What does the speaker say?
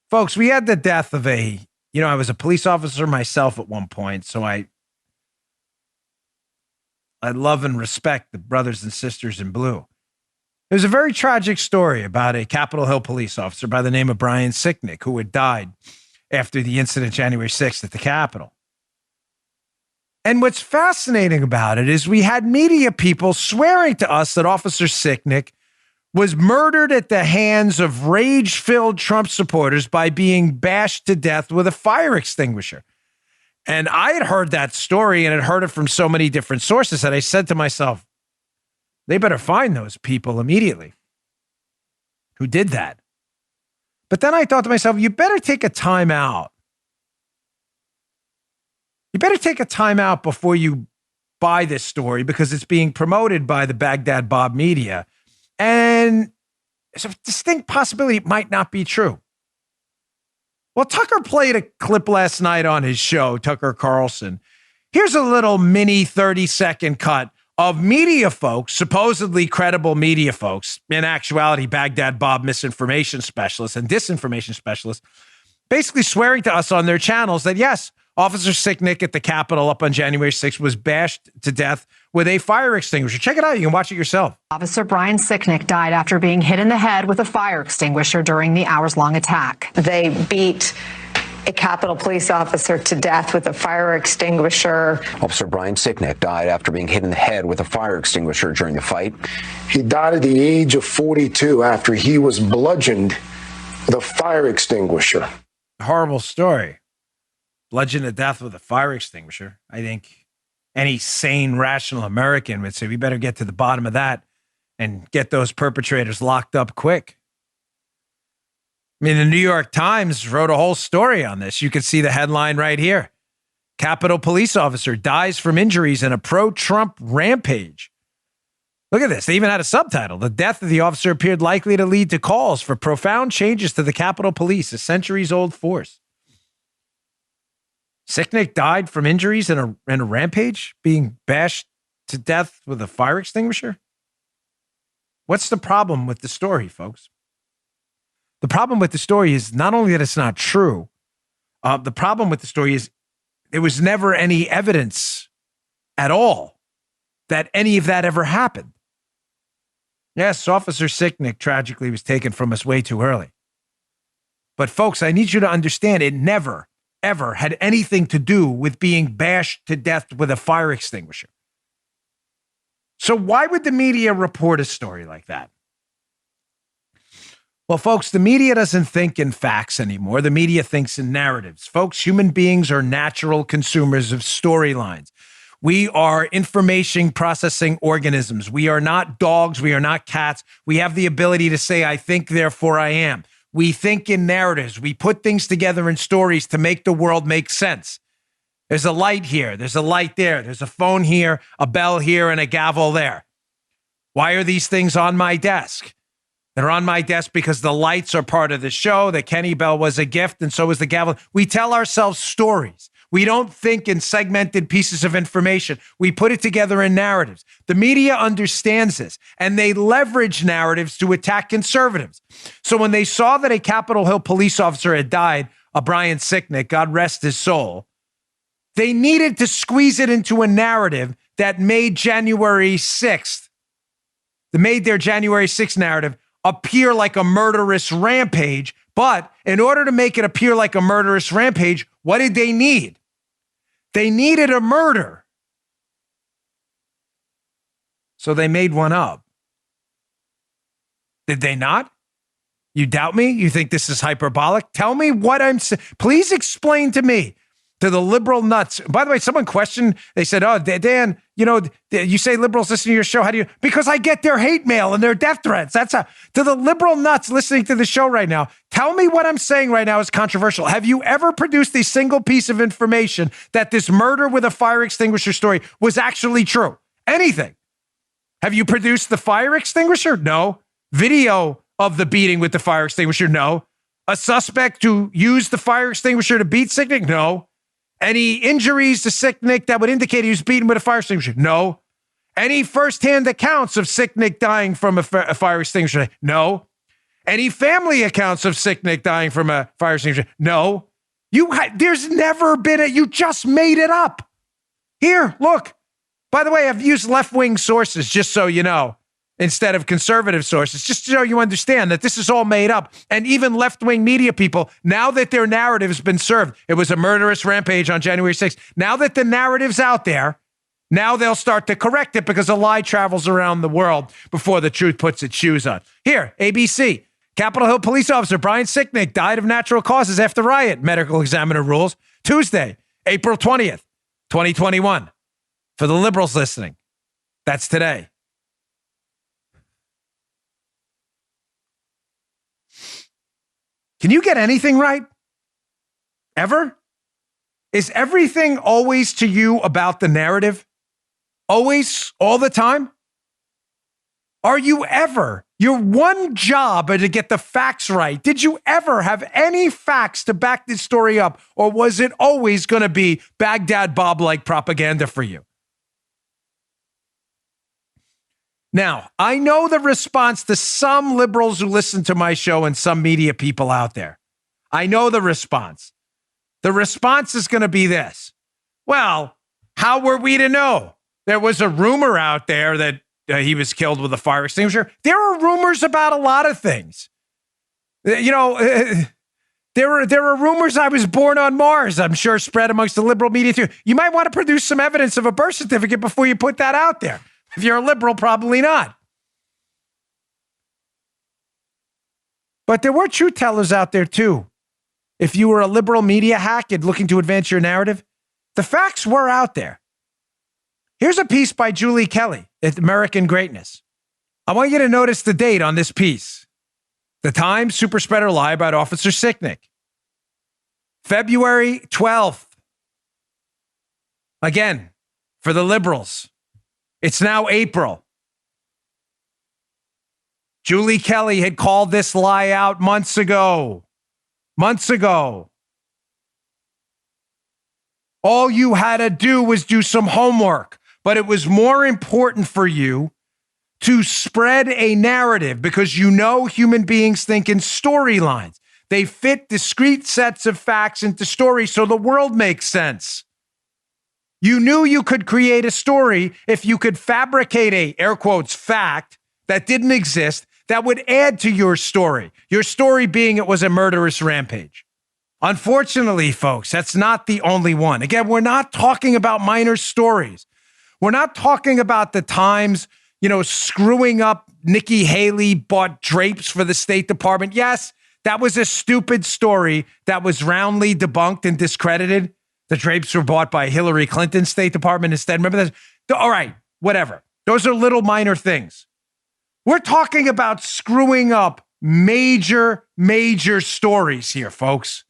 Folks, we had the death of I was a police officer myself at one point, so I love and respect the brothers and sisters in blue. There's a very tragic story about a Capitol Hill police officer by the name of Brian Sicknick, who had died after the incident January 6th at the Capitol. And what's fascinating about it is we had media people swearing to us that Officer Sicknick was murdered at the hands of rage-filled Trump supporters by being bashed to death with a fire extinguisher. And I had heard that story and had heard it from so many different sources that I said to myself, they better find those people immediately who did that. But then I thought to myself, you better take a time out. You better take a time out before you buy this story because it's being promoted by the Baghdad Bob media. And there's a distinct possibility it might not be true. Well, Tucker played a clip last night on his show, Tucker Carlson. Here's a little mini 30-second cut of media folks, supposedly credible media folks, in actuality, Baghdad Bob misinformation specialists and disinformation specialists, basically swearing to us on their channels that, yes, Officer Sicknick at the Capitol up on January 6th was bashed to death with a fire extinguisher. Check it out. You can watch it yourself. Officer Brian Sicknick died after being hit in the head with a fire extinguisher during the hours-long attack. They beat a Capitol police officer to death with a fire extinguisher. Officer Brian Sicknick died after being hit in the head with a fire extinguisher during the fight. He died at the age of 42 after he was bludgeoned with a fire extinguisher. Horrible story. Bludgeoned to death with a fire extinguisher. I think any sane, rational American would say we better get to the bottom of that and get those perpetrators locked up quick. I mean, the New York Times wrote a whole story on this. You can see the headline right here. Capitol police officer dies from injuries in a pro-Trump rampage. Look at this. They even had a subtitle. The death of the officer appeared likely to lead to calls for profound changes to the Capitol Police, a centuries-old force. Sicknick died from injuries in a rampage, being bashed to death with a fire extinguisher? What's the problem with the story, folks? The problem with the story is not only that it's not true, the problem with the story is there was never any evidence at all that any of that ever happened. Yes, Officer Sicknick tragically was taken from us way too early. But folks, I need you to understand it never, ever had anything to do with being bashed to death with a fire extinguisher. So why would the media report a story like that? Well, folks, the media doesn't think in facts anymore. The media thinks in narratives. Folks, human beings are natural consumers of storylines. We are information processing organisms. We are not dogs. We are not cats. We have the ability to say, I think, therefore I am. We think in narratives. We put things together in stories to make the world make sense. There's a light here. There's a light there. There's a phone here, a bell here, and a gavel there. Why are these things on my desk? They're on my desk because the lights are part of the show. The Kenny Bell was a gift, and so is the gavel. We tell ourselves stories. We don't think in segmented pieces of information. We put it together in narratives. The media understands this, and they leverage narratives to attack conservatives. So when they saw that a Capitol Hill police officer had died, a Brian Sicknick, God rest his soul, they needed to squeeze it into a narrative that made January 6th, their January 6th narrative appear like a murderous rampage. But in order to make it appear like a murderous rampage, what did they need? They needed a murder. So they made one up. Did they not? You doubt me? You think this is hyperbolic? Tell me what I'm saying. Please explain to me, to the liberal nuts. By the way, someone questioned, they said, oh, Dan, you say liberals listen to your show. How do you? Because I get their hate mail and their death threats. To the liberal nuts listening to the show right now, tell me what I'm saying right now is controversial. Have you ever produced a single piece of information that this murder with a fire extinguisher story was actually true? Anything? Have you produced the fire extinguisher? No. Video of the beating with the fire extinguisher? No. A suspect who used the fire extinguisher to beat Sicknick? No. Any injuries to Sicknick that would indicate he was beaten with a fire extinguisher? No. Any firsthand accounts of Sicknick dying from a fire extinguisher? No. Any family accounts of Sicknick dying from a fire extinguisher? No. There's never been you just made it up. Here, look. By the way, I've used left-wing sources just so you know, instead of conservative sources, just so you understand that this is all made up. And even left-wing media people, now that their narrative has been served, it was a murderous rampage on January 6th. Now that the narrative's out there, now they'll start to correct it because a lie travels around the world before the truth puts its shoes on. Here, ABC. Capitol Hill police officer Brian Sicknick died of natural causes after riot, medical examiner rules. Tuesday, April 20th, 2021. For the liberals listening, that's today. Can you get anything right? Ever? Is everything always to you about the narrative? Always? All the time? Are you ever? Your one job is to get the facts right. Did you ever have any facts to back this story up? Or was it always going to be Baghdad Bob-like propaganda for you? Now, I know the response to some liberals who listen to my show and some media people out there. I know the response. The response is going to be this. Well, how were we to know? There was a rumor out there that he was killed with a fire extinguisher. There are rumors about a lot of things. You know, there are rumors I was born on Mars, I'm sure spread amongst the liberal media too. You might want to produce some evidence of a birth certificate before you put that out there. If you're a liberal, probably not. But there were truth tellers out there too. If you were a liberal media hack and looking to advance your narrative, the facts were out there. Here's a piece by Julie Kelly at American Greatness. I want you to notice the date on this piece. The Times super spreader lie about Officer Sicknick. February 12th. Again, for the liberals. It's now April. Julie Kelly had called this lie out months ago. Months ago. All you had to do was do some homework, but it was more important for you to spread a narrative because you know human beings think in storylines. They fit discrete sets of facts into stories so the world makes sense. You knew you could create a story if you could fabricate a, air quotes, fact that didn't exist that would add to your story. Your story being it was a murderous rampage. Unfortunately, folks, that's not the only one. Again, we're not talking about minor stories. We're not talking about the Times, screwing up Nikki Haley bought drapes for the State Department. Yes, that was a stupid story that was roundly debunked and discredited. The drapes were bought by Hillary Clinton's State Department instead. Remember that? All right, whatever. Those are little minor things. We're talking about screwing up major stories here, folks.